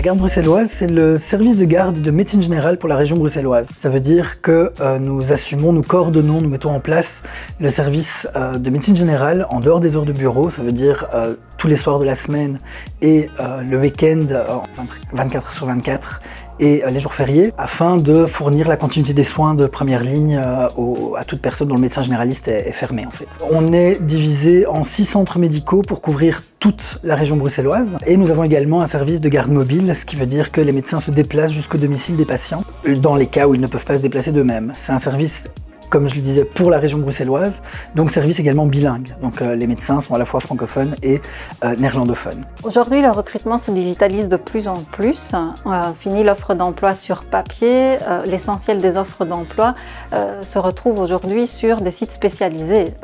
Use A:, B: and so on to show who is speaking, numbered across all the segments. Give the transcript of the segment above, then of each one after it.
A: garde bruxelloise, c'est le service de garde de médecine générale pour la région bruxelloise. Ça veut dire que nous assumons, nous coordonnons, nous mettons en place le service de médecine générale en dehors des heures de bureau. Ça veut dire tous les soirs de la semaine et le week-end 24 heures sur 24 et les jours fériés, afin de fournir la continuité des soins de première ligne à toute personne dont le médecin généraliste est fermé en fait. On est divisé en 6 centres médicaux pour couvrir toute la région bruxelloise et nous avons également un service de garde mobile, ce qui veut dire que les médecins se déplacent jusqu'au domicile des patients dans les cas où ils ne peuvent pas se déplacer d'eux-mêmes. C'est un service, comme je le disais, pour la région bruxelloise, donc service également bilingue. Donc les médecins sont à la fois francophones et néerlandophones.
B: Aujourd'hui, le recrutement se digitalise de plus en plus. Fini l'offre d'emploi sur papier. L'essentiel des offres d'emploi se retrouve aujourd'hui sur des sites spécialisés,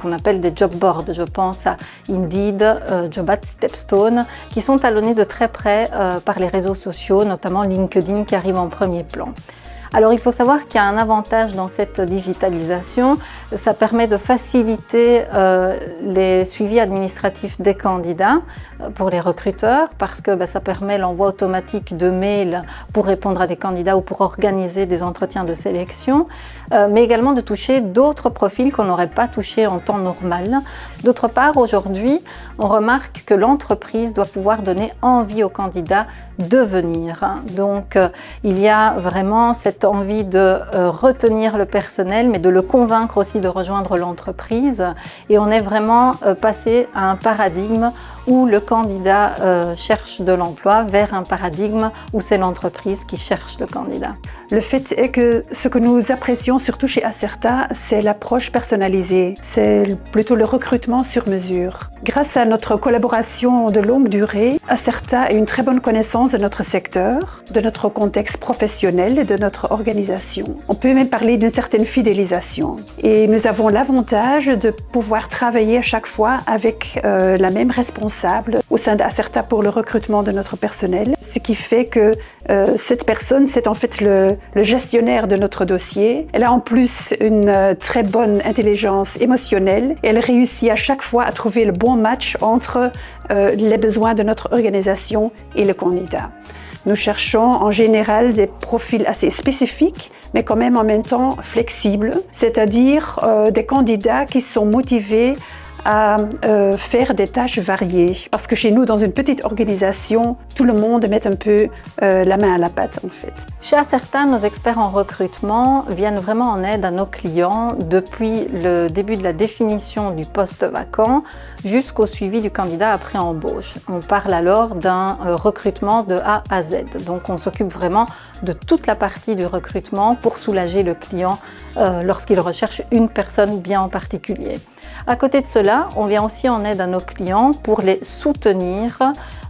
B: qu'on appelle des job boards. Je pense à Indeed, Jobat, Stepstone, qui sont talonnés de très près par les réseaux sociaux, notamment LinkedIn qui arrive en premier plan. Alors il faut savoir qu'il y a un avantage dans cette digitalisation, ça permet de faciliter les suivis administratifs des candidats pour les recruteurs parce que ça permet l'envoi automatique de mails pour répondre à des candidats ou pour organiser des entretiens de sélection, mais également de toucher d'autres profils qu'on n'aurait pas touchés en temps normal. D'autre part, aujourd'hui, on remarque que l'entreprise doit pouvoir donner envie aux candidats de venir. Donc il y a vraiment cette envie de retenir le personnel, mais de le convaincre aussi de rejoindre l'entreprise. Et on est vraiment passé à un paradigme où le candidat cherche de l'emploi vers un paradigme où c'est l'entreprise qui cherche le candidat.
C: Le fait est que ce que nous apprécions, surtout chez Acerta, c'est l'approche personnalisée. C'est plutôt le recrutement sur mesure. Grâce à notre collaboration de longue durée, Acerta a une très bonne connaissance de notre secteur, de notre contexte professionnel et de notre organisation. On peut même parler d'une certaine fidélisation. Et nous avons l'avantage de pouvoir travailler à chaque fois avec la même responsable au sein d'Acerta pour le recrutement de notre personnel, ce qui fait que cette personne, c'est en fait le gestionnaire de notre dossier. Elle a en plus une très bonne intelligence émotionnelle et elle réussit à chaque fois à trouver le bon match entre les besoins de notre organisation et le candidat. Nous cherchons en général des profils assez spécifiques, mais quand même en même temps flexibles, c'est-à-dire des candidats qui sont motivés à faire des tâches variées. Parce que chez nous, dans une petite organisation, tout le monde met un peu la main à la pâte en fait.
B: Chez Acerta, nos experts en recrutement viennent vraiment en aide à nos clients depuis le début de la définition du poste vacant jusqu'au suivi du candidat après embauche. On parle alors d'un recrutement de A à Z. Donc on s'occupe vraiment de toute la partie du recrutement pour soulager le client lorsqu'il recherche une personne bien en particulier. À côté de cela, on vient aussi en aide à nos clients pour les soutenir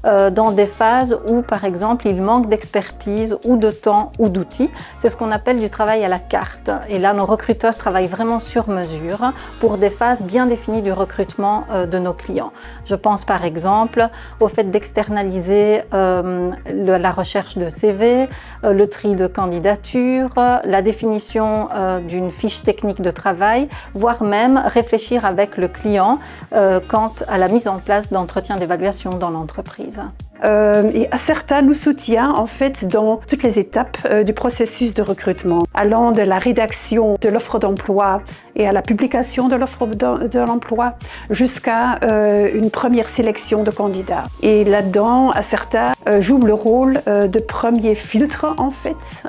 B: dans des phases où, par exemple, il manque d'expertise ou de temps ou d'outils. C'est ce qu'on appelle du travail à la carte. Et là, nos recruteurs travaillent vraiment sur mesure pour des phases bien définies du recrutement de nos clients. Je pense par exemple au fait d'externaliser la recherche de CV, le tri de candidature, la définition d'une fiche technique de travail, voire même réfléchir avec le client quant à la mise en place d'entretiens d'évaluation dans l'entreprise.
C: Et Acerta nous soutient en fait dans toutes les étapes du processus de recrutement, allant de la rédaction de l'offre d'emploi et à la publication de l'offre de l'emploi jusqu'à une première sélection de candidats. Et là-dedans, Acerta joue le rôle de premier filtre en fait.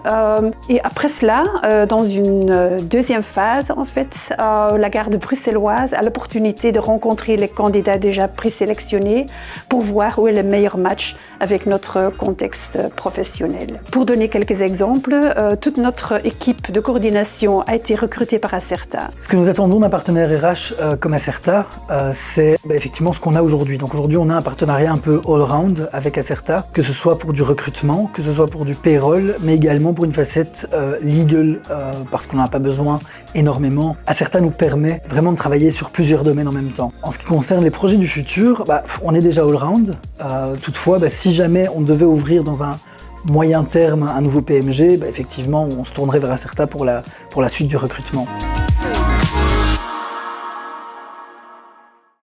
C: Et après cela, dans une deuxième phase en fait, la garde bruxelloise a l'opportunité de rencontrer les candidats déjà présélectionnés pour voir où est le meilleur match avec notre contexte professionnel. Pour donner quelques exemples, toute notre équipe de coordination a été recrutée par Acerta.
A: Ce que nous attendons d'un partenaire RH comme Acerta, c'est effectivement ce qu'on a aujourd'hui. Donc aujourd'hui, on a un partenariat un peu all-round avec Acerta, que ce soit pour du recrutement, que ce soit pour du payroll, mais également pour une facette legal, parce qu'on n'en a pas besoin énormément. Acerta nous permet vraiment de travailler sur plusieurs domaines en même temps. En ce qui concerne les projets du futur, on est déjà all-round. Toutefois, si jamais on devait ouvrir dans un moyen terme un nouveau PMG, effectivement, on se tournerait vers Acerta pour la suite du recrutement.